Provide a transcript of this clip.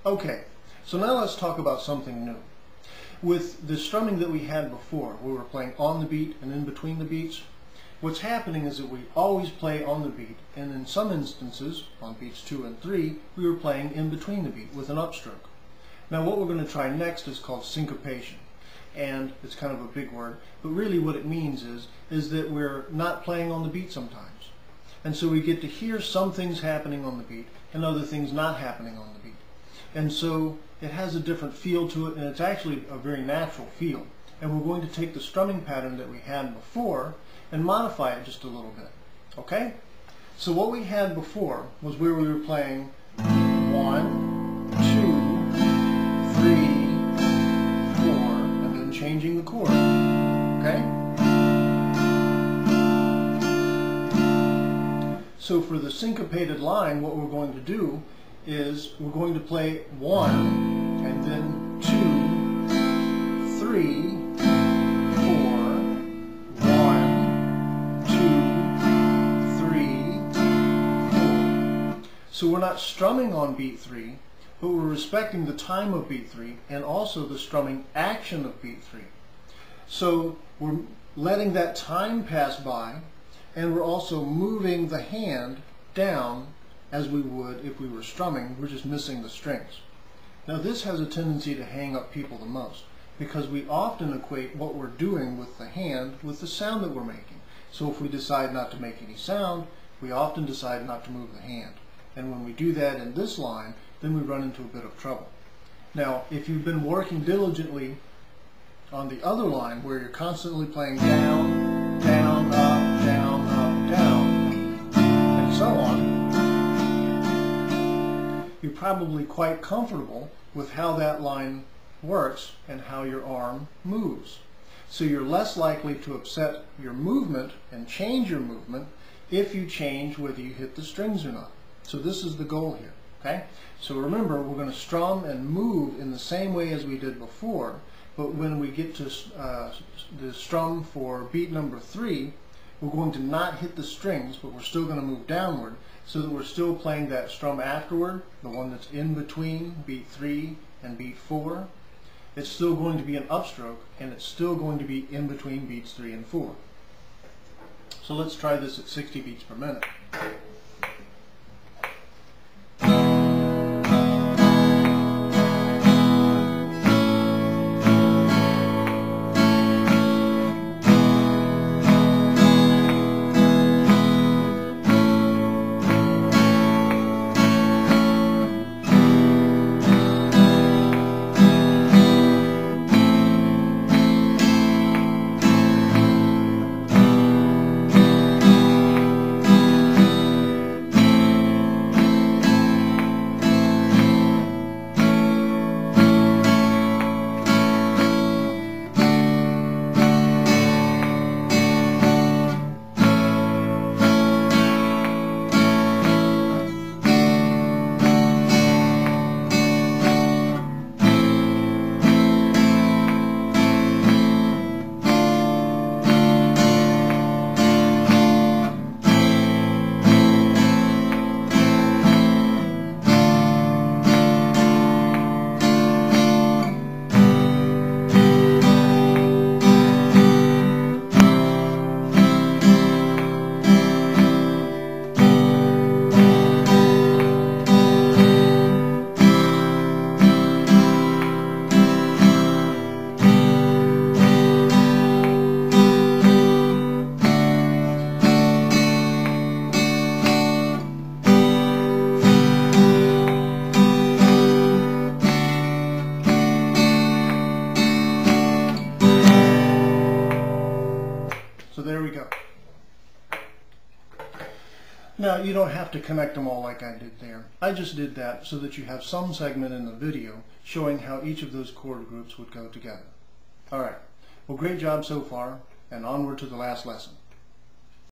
Okay, so now let's talk about something new. With the strumming that we had before, we were playing on the beat and in between the beats, what's happening is that we always play on the beat, and in some instances, on beats 2 and 3, we were playing in between the beat with an upstroke. Now what we're going to try next is called syncopation, and it's kind of a big word, but really what it means is that we're not playing on the beat sometimes. And so we get to hear some things happening on the beat and other things not happening on the beat. And so it has a different feel to it, and it's actually a very natural feel. And we're going to take the strumming pattern that we had before and modify it just a little bit. Okay? So what we had before was where we were playing 1, 2, 3, 4, and then changing the chord. Okay? So for the syncopated line, what we're going to do is we're going to play 1 and then 2, 3, 4, 1, 2, 3, 4. So we're not strumming on beat 3, but we're respecting the time of beat 3 and also the strumming action of beat 3. So we're letting that time pass by, and we're also moving the hand down as we would if we were strumming. We're just missing the strings. Now this has a tendency to hang up people the most, because we often equate what we're doing with the hand with the sound that we're making. So if we decide not to make any sound, we often decide not to move the hand. And when we do that in this line, then we run into a bit of trouble. Now if you've been working diligently on the other line, where you're constantly playing down, down, up, down, and so on, you're probably quite comfortable with how that line works and how your arm moves. So you're less likely to upset your movement and change your movement if you change whether you hit the strings or not. So this is the goal here. Okay? So remember, we're going to strum and move in the same way as we did before, but when we get to the strum for beat number 3, we're going to not hit the strings, but we're still going to move downward, so that we're still playing that strum afterward, the one that's in between beat 3 and beat 4. It's still going to be an upstroke, and it's still going to be in between beats 3 and 4. So let's try this at 60 beats per minute. So there we go. Now you don't have to connect them all like I did there. I just did that so that you have some segment in the video showing how each of those chord groups would go together. Alright, well, great job so far, and onward to the last lesson.